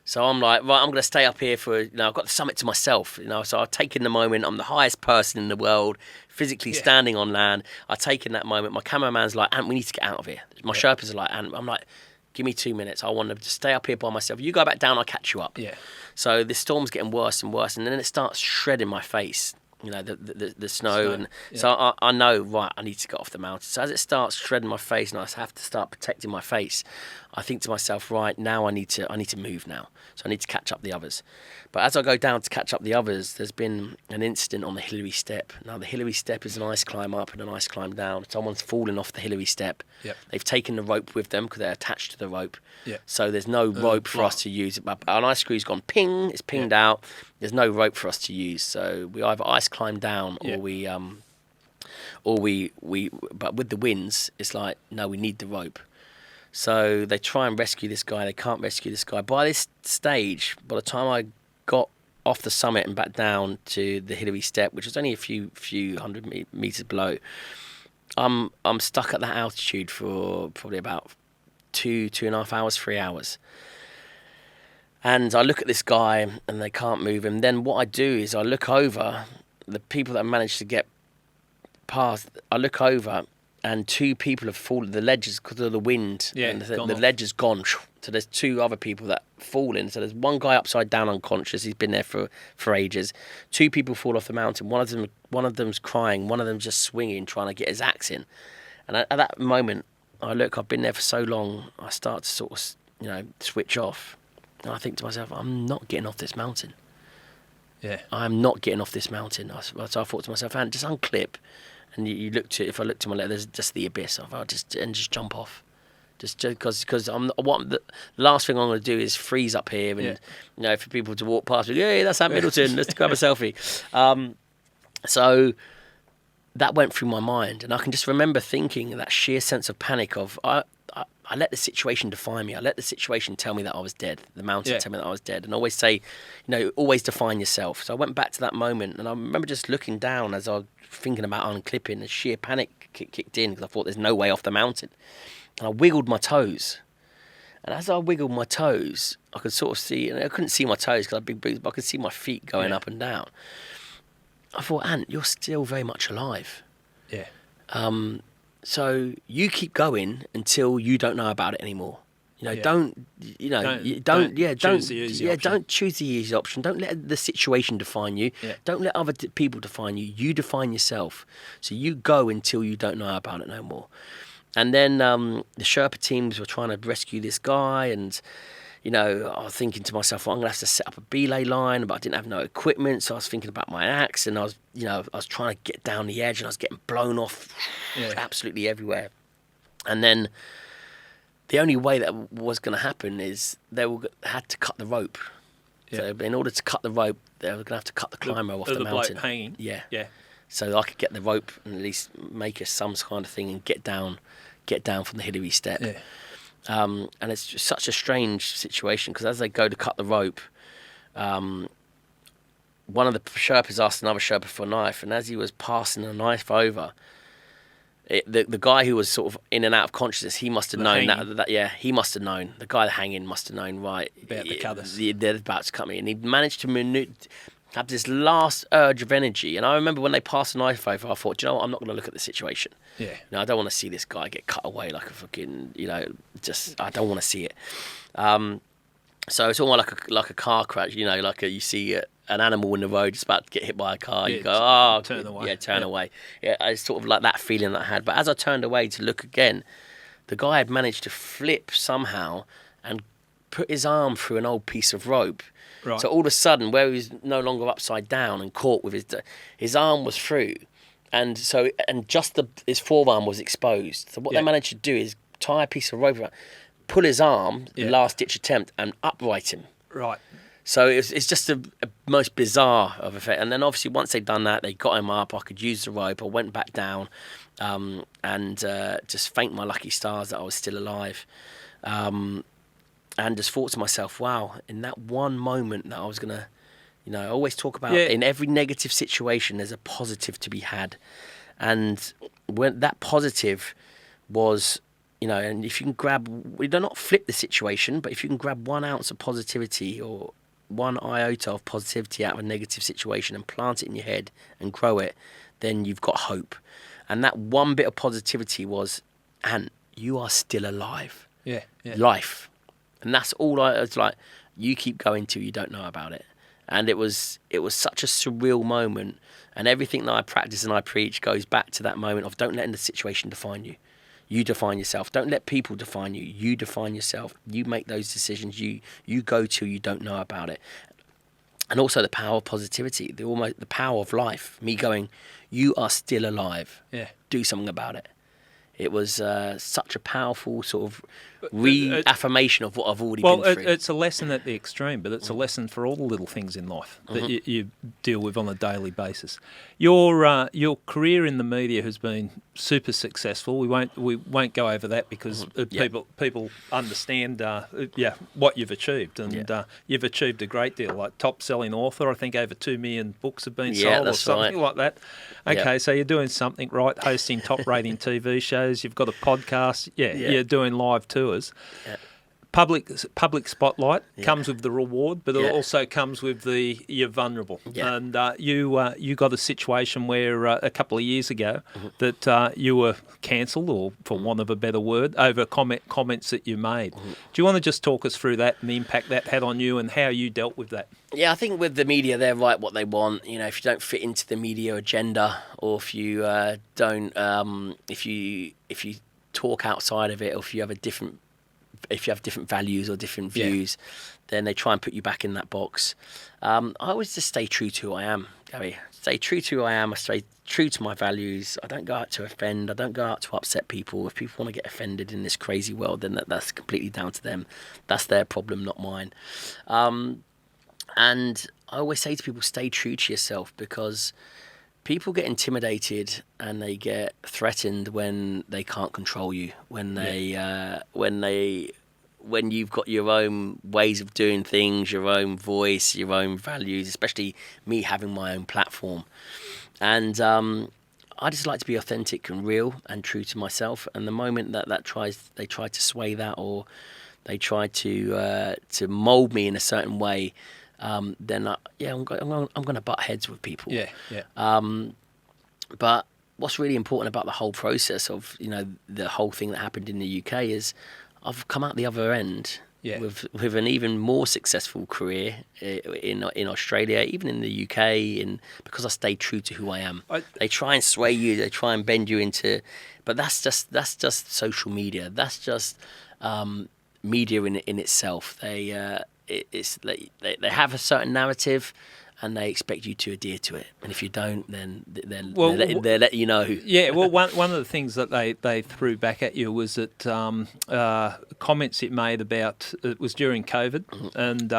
So I'm like, right, I'm going to stay up here for, I've got the summit to myself, So I've taken the moment. I'm the highest person in the world, physically standing on land. I've taken that moment. My cameraman's like, Ant, we need to get out of here. My Sherpas are like, Ant, I'm like, give me 2 minutes. I want to just stay up here by myself. You go back down, I'll catch you up. So this storm's getting worse and worse, and then it starts shredding my face. The snow. And so I know, right, I need to get off the mountain. So as it starts shredding my face and I have to start protecting my face, I think to myself, right, now I need to move now. So I need to catch up the others. But as I go down to catch up the others, there's been an incident on the Hillary Step. Now the Hillary Step is an ice climb up and an ice climb down. Someone's fallen off the Hillary Step. They've taken the rope with them because they're attached to the rope. So there's no rope for us to use. An ice screw's gone ping, it's pinged out. There's no rope for us to use. So we either ice climb down or we but with the winds, it's like, no, we need the rope. So they try and rescue this guy. They can't rescue this guy. By this stage, by the time I got off the summit and back down to the Hillary Step, which was only a few hundred meters below, I'm stuck at that altitude for probably about 2.5 hours, 3 hours. And I look at this guy and they can't move him. Then what I do is I look over the people that managed to get past. I look over and 2 people have fallen. The ledge is because of the wind. Yeah, and the gone off. ledge has gone. So there's 2 other people that fall in. So there's one guy upside down unconscious. He's been there for ages. 2 people fall off the mountain. One of them's crying. One of them's just swinging, trying to get his axe in. And at that moment, I've been there for so long. I start to sort of, switch off. And I think to myself, I'm not getting off this mountain. Yeah. I'm not getting off this mountain. So I thought to myself, Ant, just unclip. And if I look to my left, there's just the abyss. I'll just jump off. Just because the last thing I'm going to do is freeze up here and for people to walk past me, hey, that's Ant Middleton, let's grab a selfie. So that went through my mind, and I can just remember thinking that sheer sense of panic of I let the situation define me. I let the situation tell me that I was dead. The mountain tell me that I was dead, and always say, always define yourself. So I went back to that moment, and I remember just looking down as I was thinking about unclipping, and sheer panic kicked in because I thought there's no way off the mountain. And I wiggled my toes. And as I wiggled my toes, I could sort of see, and I couldn't see my toes because I had big boots, but I could see my feet going up and down. I thought, Ant, you're still very much alive. Yeah. So you keep going until you don't know about it anymore. Don't choose the easy option. Don't choose the easy option. Don't let the situation define you. Yeah. Don't let other people define you. You define yourself. So you go until you don't know about it no more. And then the Sherpa teams were trying to rescue this guy, and I was thinking to myself, well, I'm gonna have to set up a belay line, but I didn't have no equipment, so I was thinking about my axe, and I was trying to get down the edge, and I was getting blown off absolutely everywhere. And then the only way that was going to happen is had to cut the rope. Yeah. So in order to cut the rope, they were going to have to cut the climber off the mountain. Bloke hanging. Yeah. Yeah. So I could get the rope and at least make us some kind of thing and get down from the hilly step. Yeah. And it's just such a strange situation because as they go to cut the rope, one of the Sherpas asked another Sherpa for a knife, and as he was passing the knife over, the guy who was sort of in and out of consciousness, he must have known that. He must have known. The guy hanging must have known, right? About to cut us. They're about to cut me, and he managed to have this last urge of energy. And I remember when they passed the knife over, I thought, do you know what? I'm not going to look at the situation. Yeah. I don't want to see this guy get cut away like a fucking, I don't want to see it. So it's almost like a car crash, you see an animal in the road just about to get hit by a car. You go, turn away. Yeah, turn away. Yeah, it's sort of like that feeling that I had. But as I turned away to look again, the guy had managed to flip somehow and put his arm through an old piece of rope. Right. So all of a sudden, where he was no longer upside down and caught with his arm was through, and just his forearm was exposed. So what they managed to do is tie a piece of rope around, pull his arm, last ditch attempt, and upright him. Right. So it's just a most bizarre of effect. And then obviously once they'd done that, they got him up. I could use the rope. I went back down, and just thanked my lucky stars that I was still alive. And just thought to myself, wow, in that one moment that I was going to, I always talk about in every negative situation, there's a positive to be had. And when that positive was, and if you can grab, we do not flip the situation, but if you can grab 1 ounce of positivity or 1 iota of positivity out of a negative situation and plant it in your head and grow it, then you've got hope. And that one bit of positivity was, Ant, you are still alive. Yeah. Life. And that's all it's like, you keep going till you don't know about it. And it was such a surreal moment. And everything that I practice and I preach goes back to that moment of don't let the situation define you. You define yourself. Don't let people define you. You define yourself. You make those decisions. You go till you don't know about it. And also the power of positivity, the power of life. Me going, you are still alive. Yeah. Do something about it. It was such a powerful sort of reaffirmation of what I've already been through. Well, it's a lesson at the extreme, but it's a lesson for all the little things in life that you deal with on a daily basis. Your career in the media has been super successful. We won't go over that because people understand what you've achieved, and you've achieved a great deal. Like top-selling author, I think over 2 million books have been sold or something like that. Okay, so you're doing something right, hosting top-rating TV shows. You've got a podcast. You're doing live tours. Yeah. public spotlight comes with the reward, but it also comes with you're vulnerable. Yeah. And you got a situation where a couple of years ago that you were cancelled, or for want of a better word, over comments that you made. Do you want to just talk us through that and the impact that had on you and how you dealt with that? Yeah, I think with the media, they're right what they want. You know, if you don't fit into the media agenda, or if you don't, if you talk outside of it, or if you have different values or different views, then they try and put you back in that box. I always just stay true to who I am, Gary. Stay true to who I am. I stay true to my values. I don't go out to offend. I don't go out to upset people. If people want to get offended in this crazy world, then that's completely down to them. That's their problem, not mine. And I always say to people, stay true to yourself, because people get intimidated and they get threatened when they can't control you, when you've got your own ways of doing things, your own voice, your own values, especially me having my own platform. And I just like to be authentic and real and true to myself. And the moment that they try to sway that, or they try to mold me in a certain way, then I'm going to butt heads with people. But what's really important about the whole process of, you know, the whole thing that happened in the UK is I've come out the other end with an even more successful career in Australia, even in the UK, because I stayed true to who I am. They try and sway you, they try and bend you into, but that's just social media. That's just media in itself. They have a certain narrative, and they expect you to adhere to it. And if you don't, then they'll let you know. Yeah, well, one of the things that they threw back at you was that comments it made about, it was during COVID, and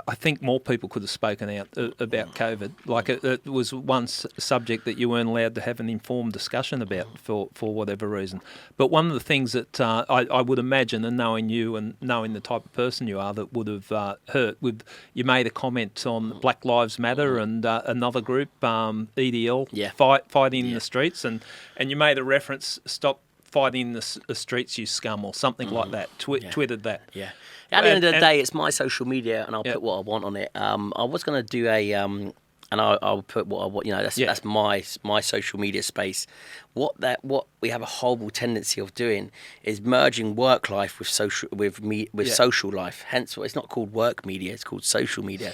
I think more people could have spoken out about COVID. Like it was one subject that you weren't allowed to have an informed discussion about for whatever reason. But one of the things that I would imagine, and knowing you and knowing the type of person you are, that would have hurt, you made a comment on Black Lives Matter and another group, EDL, fighting in the streets, and you made a reference, stop fighting in the streets, you scum, or something like that, twittered that. Yeah. At the end of the day, it's my social media, and I'll put what I want on it. I was going to do and I'll put what I want. You know, that's my social media space. What we have a horrible tendency of doing is merging work life with social life. Hence, it's not called work media; it's called social media.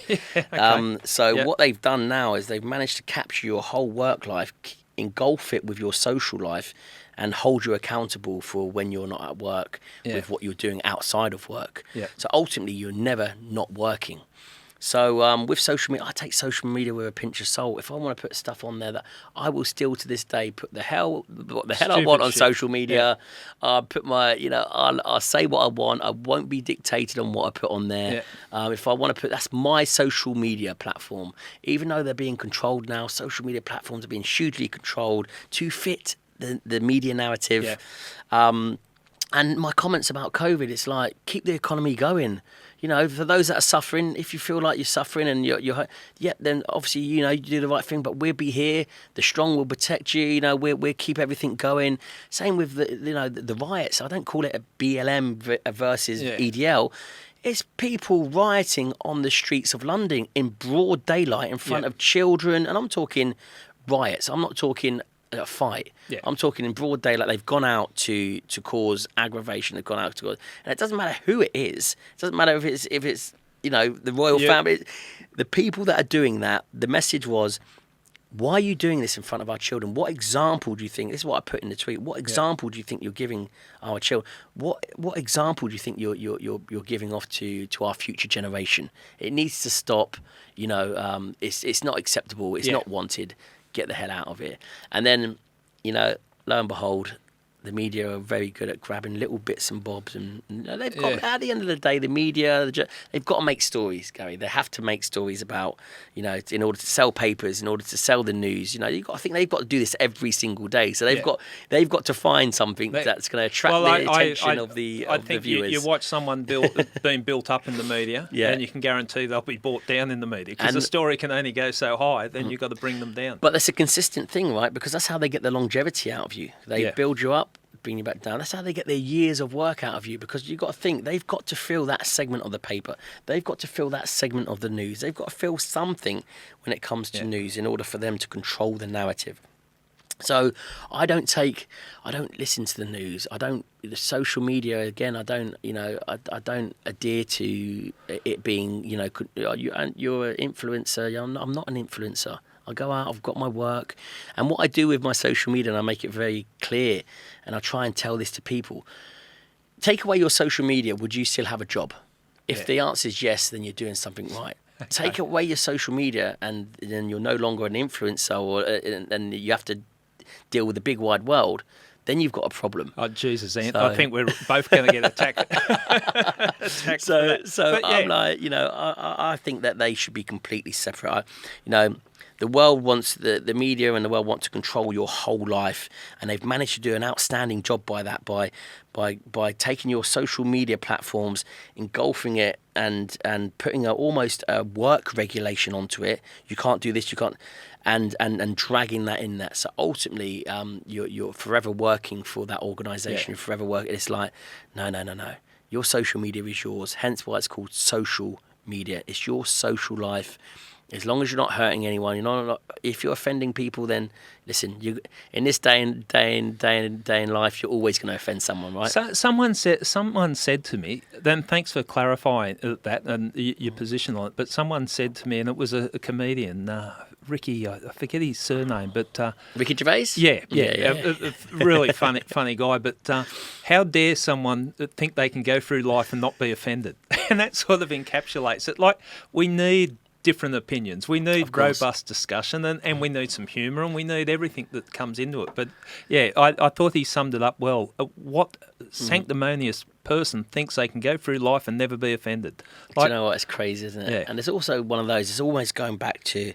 What they've done now is they've managed to capture your whole work life, engulf it with your social life, and hold you accountable for when you're not at work with what you're doing outside of work. Yeah. So ultimately, you're never not working. So with social media, I take social media with a pinch of salt. If I want to put stuff on there, that I will still to this day put what the hell I want on social media. I'll put I'll say what I want. I won't be dictated on what I put on there. If I want to put, that's my social media platform. Even though they're being controlled now, social media platforms are being hugely controlled to fit the media narrative. And my comments about COVID, it's like, keep the economy going. You know, for those that are suffering, if you feel like you're suffering and you're then obviously, you know, you do the right thing, but we'll be here. The strong will protect you. You know, we'll keep everything going. Same with the riots. I don't call it a BLM versus EDL. It's people rioting on the streets of London in broad daylight in front of children. And I'm talking riots. I'm not talking a fight. I'm talking in broad daylight. They've gone out to cause aggravation. They've gone out to cause, and it doesn't matter who it is. It doesn't matter if it's you know, the royal family. The people that are doing that. The message was, why are you doing this in front of our children? What example do you think? This is what I put in the tweet. What example do you think you're giving our children? What example do you think you're giving off to our future generation? It needs to stop. You know, it's not acceptable. It's not wanted. Get the hell out of it. And then, you know, lo and behold, the media are very good at grabbing little bits and bobs, and they've got, at the end of the day, the media, they've got to make stories, Gary. They have to make stories about, you know, in order to sell papers, in order to sell the news. You know, I think they've got to do this every single day. So they've got to find something that's going to attract the attention of the viewers. You watch someone being built up in the media, and you can guarantee they'll be brought down in the media, because the story can only go so high. Then you've got to bring them down. But that's a consistent thing, right? Because that's how they get the longevity out of you. They build you up, bring you back down. That's how they get their years of work out of you, because you've got to think they've got to fill that segment of the paper. They've got to fill that segment of the news. They've got to fill something when it comes to news in order for them to control the narrative. So I don't listen to the news. The social media, again, I don't adhere to it being, you're an influencer. I'm not an influencer. I go out, I've got my work. And what I do with my social media, and I make it very clear, and I try and tell this to people, take away your social media, would you still have a job? If the answer is yes, then you're doing something right. Okay. Take away your social media, and then you're no longer an influencer, and you have to deal with the big wide world, then you've got a problem. Oh, Jesus, Ant. I think we're both going to get attacked. I'm like, I think that they should be completely separate. The world wants, the media and the world want to control your whole life, and they've managed to do an outstanding job by that, by taking your social media platforms, engulfing it, and putting almost a work regulation onto it. You can't do this, you can't, and dragging that in there. So ultimately, you're forever working for that organisation. You're forever working. It's like, no. Your social media is yours. Hence why it's called social media. It's your social life. As long as you're not hurting anyone, if you're offending people, then listen. In this day in life, you're always going to offend someone, right? So someone said to me. Then thanks for clarifying that and your position on it. But someone said to me, and it was a comedian, Ricky. I forget his surname, but Ricky Gervais. Yeah. A really funny guy. But how dare someone think they can go through life and not be offended? And that sort of encapsulates it. Like, we need different opinions. We need robust discussion, and we need some humour, and we need everything that comes into it. But yeah, I thought he summed it up well. What sanctimonious person thinks they can go through life and never be offended? Do you know what? It's crazy, isn't it? Yeah. And it's also one of those, it's always going back to,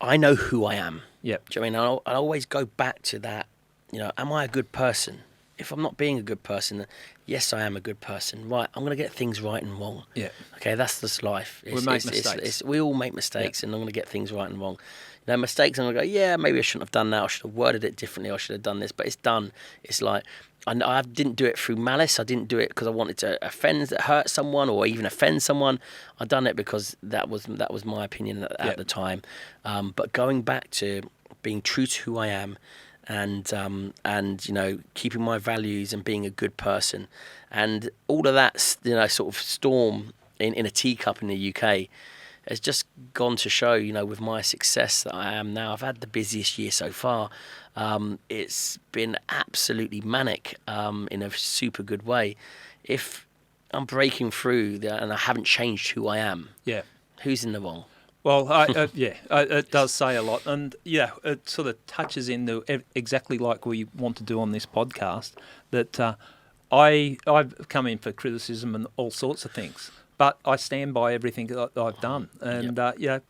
I know who I am. Yeah. Do you know what I mean? I always go back to that, am I a good person? If I'm not being a good person, yes, I am a good person. Right, I'm going to get things right and wrong. Yeah. Okay, that's just life. We make mistakes. We all make mistakes, and I'm going to get things right and wrong. Mistakes, I'm going to go, yeah, maybe I shouldn't have done that. I should have worded it differently. I should have done this. But it's done. It's like, I didn't do it through malice. I didn't do it because I wanted to hurt someone or even offend someone. I done it because that was my opinion at the time. But going back to being true to who I am, and keeping my values and being a good person, and all of that, sort of storm in a teacup in the UK has just gone to show, with my success that I am now. I've had the busiest year so far. It's been absolutely manic in a super good way. If I'm breaking through and I haven't changed who I am, who's in the wrong? Well, it does say a lot, and it sort of touches into exactly like we want to do on this podcast. That I've come in for criticism and all sorts of things, but I stand by everything that I've done, and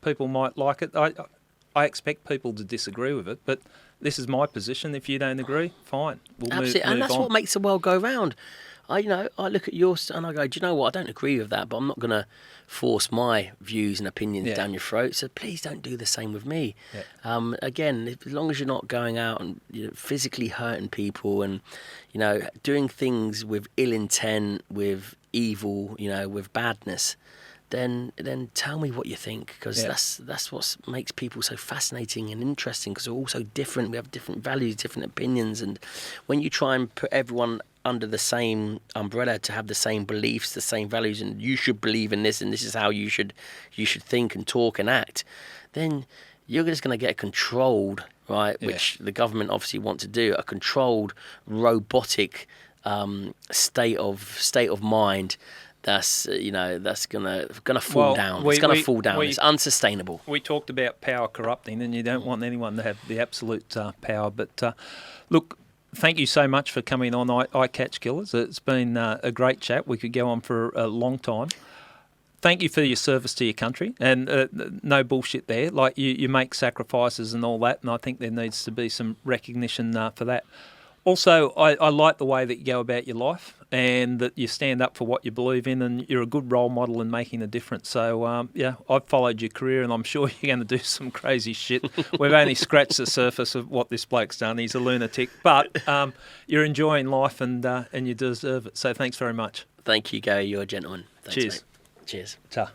people might like it. I expect people to disagree with it, but this is my position. If you don't agree, fine, we'll absolutely, move and that's on. What makes the world go round. I look at yours and I go, do you know what? I don't agree with that, but I'm not going to force my views and opinions down your throat. So please don't do the same with me. Yeah. Again, as long as you're not going out and physically hurting people and doing things with ill intent, with evil, with badness, then tell me what you think, because that's what makes people so fascinating and interesting, because we're all so different. We have different values, different opinions, and when you try and put everyone under the same umbrella to have the same beliefs, the same values, and you should believe in this, and this is how you should think and talk and act, then you're just going to get controlled, right? Yeah. Which the government obviously want to do, a controlled, robotic state of mind. That's gonna fall down. It's gonna fall down. It's unsustainable. We talked about power corrupting, and you don't want anyone to have the absolute power. But look. Thank you so much for coming on I Catch Killers. It's been a great chat. We could go on for a long time. Thank you for your service to your country, and no bullshit there. Like you make sacrifices and all that, and I think there needs to be some recognition for that. Also, I like the way that you go about your life and that you stand up for what you believe in, and you're a good role model in making a difference. So, I've followed your career, and I'm sure you're going to do some crazy shit. We've only scratched the surface of what this bloke's done. He's a lunatic, but you're enjoying life, and you deserve it. So thanks very much. Thank you, Gary. You're a gentleman. Thanks, Cheers. mate. Cheers. Ta.